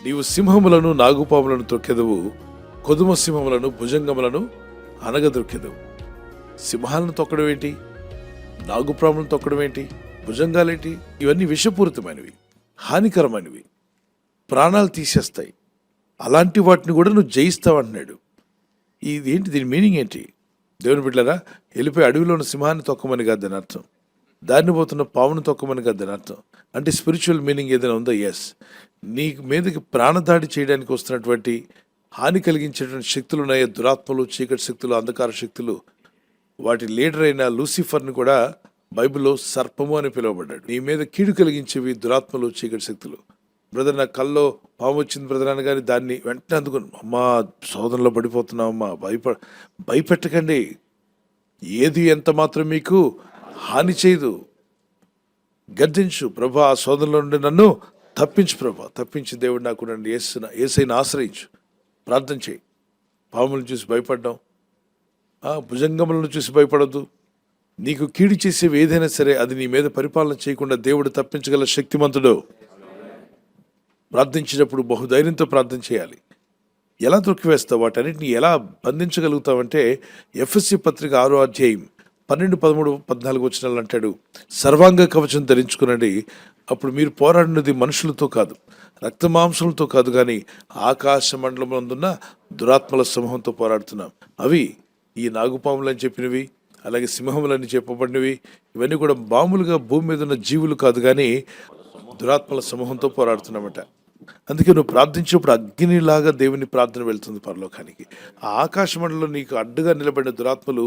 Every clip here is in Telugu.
నీవు సింహములను నాగుపాములను త్రొక్కెదవు, కొదుమ సింహములను భుజంగములను అనగదొక్కెదవు. సింహాలను తొక్కడం ఏంటి? నాగుపాములను తొక్కడం ఏంటి? భుజంగాలేంటి? ఇవన్నీ విషపూరితమైనవి, హానికరమైనవి, ప్రాణాలు తీసేస్తాయి. అలాంటి వాటిని కూడా నువ్వు జయిస్తావంటున్నాడు. ఇదేంటి? దీని మీనింగ్ ఏంటి? దేవుని బిడ్డలారా, వెళ్ళిపోయి అడవిలో ఉన్న సింహాన్ని తొక్కమని కాదు దాని అర్థం. దాన్ని పోతున్న పామును తొక్కమని కాదు దాని అర్థం. అంటే స్పిరిచువల్ మీనింగ్ ఏదైనా ఉందా? ఎస్. నీ మీదకి ప్రాణదాడి చేయడానికి వస్తున్నటువంటి హాని కలిగించేటువంటి శక్తులు ఉన్నాయి, దురాత్మలు, చీకటి శక్తులు, అంధకార శక్తులు. వాటి లీడర్ అయిన లూసిఫర్ని కూడా బైబిల్లో సర్పము అని పిలువబడ్డాడు. నీ మీద కీడు కలిగించేవి దురాత్మలు, చీకటి శక్తులు. బ్రదర్, నా కల్లో పాము వచ్చింది బ్రదర్ అనగానే దాన్ని వెంటనే అందుకుని, అమ్మా శోధనలో పడిపోతున్నామమ్మా, భయపెట్టకండి. ఏది ఎంత మాత్రం మీకు హాని చేయదు. గద్దించు, ప్రభా ఆ శోధనలో నుండి నన్ను తప్పించు ప్రభా, తప్పించి దేవుడు నాకు నన్ను ఏసైనా ఆశ్రయించు. ప్రార్థన చేయి. పాములను చూసి భయపడ్డాం, భుజంగములను చూసి భయపడద్దు. నీకు కీడు చేసేవి ఏదైనా సరే అది నీ మీద పరిపాలన చేయకుండా దేవుడు తప్పించగల శక్తిమంతుడు. ప్రార్థించినప్పుడు బహుధైర్యంతో ప్రార్థన చేయాలి. ఎలా తొక్కివేస్తావు? వాటన్నిటిని ఎలా బంధించగలుగుతావంటే ఎఫ్ఎస్సి పత్రిక 6వ అధ్యాయం 12, 13, 14 వచనాలు అంటాడు, సర్వాంగ కవచం ధరించుకునండి, అప్పుడు మీరు పోరాడినది మనుషులతో కాదు, రక్తమాంసలతో కాదు, కానీ ఆకాశ మండలంలో దురాత్మల సమూహంతో పోరాడుతున్నాం. అవి ఈ నాగుపాములని చెప్పినవి, అలాగే సింహములని చెప్పబడినవి. ఇవన్నీ కూడా మామూలుగా భూమి మీద ఉన్న జీవులు కాదు, కానీ దురాత్మల సమూహంతో పోరాడుతున్నామట. అందుకే నువ్వు ప్రార్థించినప్పుడు అగ్నిలాగా దేవుని ప్రార్థన వెళ్తుంది పరలోకానికి. ఆ ఆకాశ మండలంలో నీకు అడ్డుగా నిలబడిన దురాత్మలు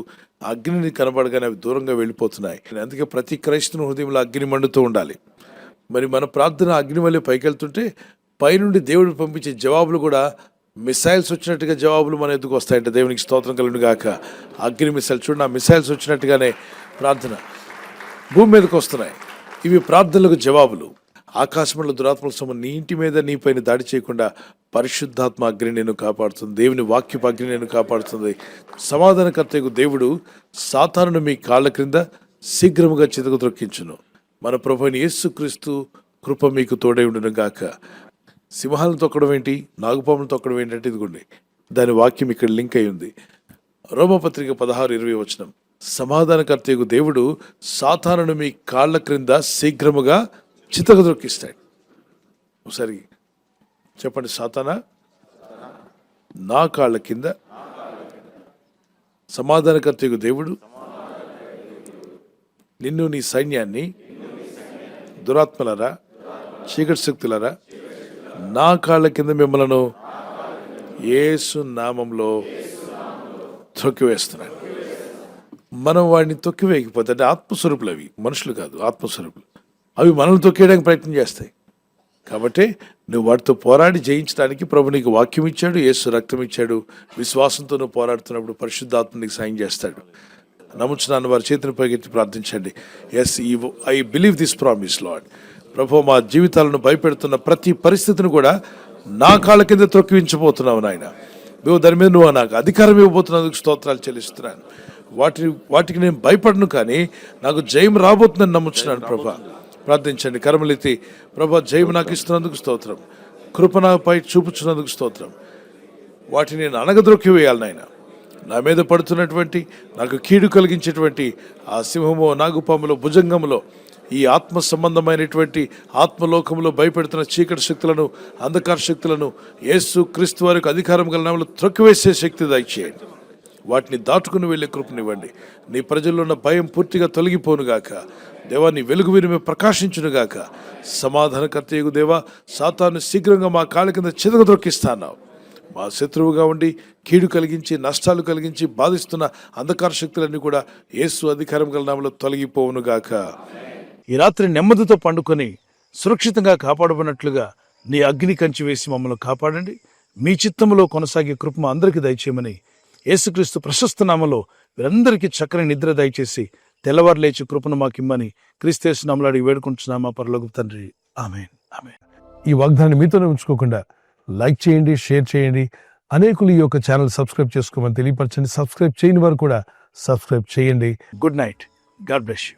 అగ్నిని కనబడగానే అవి దూరంగా వెళ్ళిపోతున్నాయి. అందుకే ప్రతి క్రైస్తవుని హృదయంలో అగ్ని మండుతూ ఉండాలి. మరి మన ప్రార్థన అగ్ని వల్లే పైకెళ్తుంటే పైనుండి దేవుడు పంపించే జవాబులు కూడా మిసైల్స్ వచ్చినట్టుగా జవాబులు మన ఎదుగు వస్తాయంటే దేవునికి స్తోత్రం కలుగును గాక. అగ్ని మిసైల్ చూడండి, ఆ మిసైల్స్ వచ్చినట్టుగానే ప్రార్థన భూమి మీదకి వస్తున్నాయి. ఇవి ప్రార్థనలకు జవాబులు. ఆకాశంలో దురాత్మల సమూహం నీ ఇంటి మీద నీ పైన దాడి చేయకుండా పరిశుద్ధాత్మ అగ్ని నేను కాపాడుతుంది. దేవుని వాక్యపు అగ్ని నేను కాపాడుతుంది. సమాధానకర్తకు దేవుడు సాతానును మీ కాళ్ళ క్రింద శీఘ్రముగా చితకు త్రొక్కించును. మన ప్రభువైన యేసుక్రీస్తు కృప మీకు తోడై ఉండును గాక. సింహాలను తొక్కడం ఏంటి? నాగుపాములను తొక్కడం ఏంటంటే ఇదిగోండి, దాని వాక్యం ఇక్కడ లింక్ అయి ఉంది. రోమపత్రిక 16:20 వచనం, సమాధానకర్తకు దేవుడు సాతానును మీ కాళ్ళ క్రింద శీఘ్రముగా చితకు దొరికిస్తాడు. ఒకసారి చెప్పండి, సాతానా నా కాళ్ళ కింద సమాధానకర్తకు దేవుడు నిన్ను నీ సైన్యాన్ని, దురాత్మలరా, చీకటి శక్తులరా, నా కాళ్ళ కింద మిమ్మలను యేసు నామంలో తొక్కివేస్తున్నాడు. మనం వాడిని తొక్కివేయకపోతే, అంటే ఆత్మస్వరూపులు, అవి మనుషులు కాదు, ఆత్మస్వరూపులు, అవి మనల్ని తొక్కేయడానికి ప్రయత్నం చేస్తాయి. కాబట్టి నువ్వు వాటితో పోరాడి జయించడానికి ప్రభు నీకు వాక్యం ఇచ్చాడు, యేసు రక్తం ఇచ్చాడు. విశ్వాసంతో నువ్వు పోరాడుతున్నప్పుడు పరిశుద్ధాత్మ నీకు సాయం చేస్తాడు. నమ్ముచున్నాను వారి చేతిని పైకెత్తి ప్రార్థించండి. Yes, I believe this promise Lord. ప్రభు, మా జీవితాలను భయపెడుతున్న ప్రతి పరిస్థితిని కూడా నా కాళ్ళ కింద త్రొక్కించబోతున్నావు నాయన. నువ్వు దాని మీద నువ్వు నాకు అధికారం ఇవ్వబోతున్నందుకు స్తోత్రాలు చెల్లిస్తున్నాను. వాటికి నేను భయపడను, కానీ నాకు జయం రాబోతుందని నమ్ముచున్నాను. ప్రభా, ప్రార్థించండి. కరములెత్తి, ప్రభా జయం నాకు ఇస్తున్నందుకు స్తోత్రం, కృప నాపై చూపుచున్నందుకు స్తోత్రం. వాటిని నేను అనగద్రొక్కి వేయాలి నాయన. నా మీద పడుతున్నటువంటి, నాకు కీడు కలిగించేటువంటి ఆ సింహము, నాగుపాములో, భుజంగంలో, ఈ ఆత్మ సంబంధమైనటువంటి ఆత్మలోకంలో భయపెడుతున్న చీకటి శక్తులను, అంధకార శక్తులను యేసు క్రీస్తు వారికి అధికారం గల నామములో త్రొక్కివేసే శక్తి దయచేయండి. వాటిని దాటుకుని వెళ్ళే కృపనివ్వండి. నీ ప్రజల్లో ఉన్న భయం పూర్తిగా తొలగిపోనుగాక. దేవా, నీ వెలుగు వీరి మీద ప్రకాశించునుగాక. సమాధానకర్తయగు దేవా, సాతాను శీఘ్రంగా మా కాళ్ళ కింద చితక త్రొక్కిస్తాన్నావు. మా శత్రువుగా ఉండి కీడు కలిగించి, నష్టాలు కలిగించి బాధిస్తున్న అంధకార శక్తులన్నీ కూడా యేసు అధికారం గల నామములో తొలగిపోవునుగాక. ఈ రాత్రి నెమ్మదితో పండుకొని సురక్షితంగా కాపాడబడినట్లుగా నీ అగ్ని కంచి వేసి మమ్మల్ని కాపాడండి. మీ చిత్తములో కొనసాగే కృప అందరికీ దయచేయమని యేసుక్రీస్తు ప్రశస్త నామములో వీరందరికీ చక్కని నిద్ర దయచేసి తెల్లవారు లేచి కృపను మాకిమ్మని క్రీస్తు నామములో అడిగి వేడుకుంటున్నామా పరలోకపు తండ్రి, ఆమేన్, ఆమేన్. ఈ వాగ్దాన్ని మీతోనే ఉంచుకోకుండా లైక్ చేయండి, షేర్ చేయండి. అనేకులు ఈ యొక్క ఛానల్ సబ్స్క్రైబ్ చేసుకోమని తెలియపరచండి. సబ్స్క్రైబ్ చేయని వారు కూడా సబ్స్క్రైబ్ చేయండి. Good night. God bless you.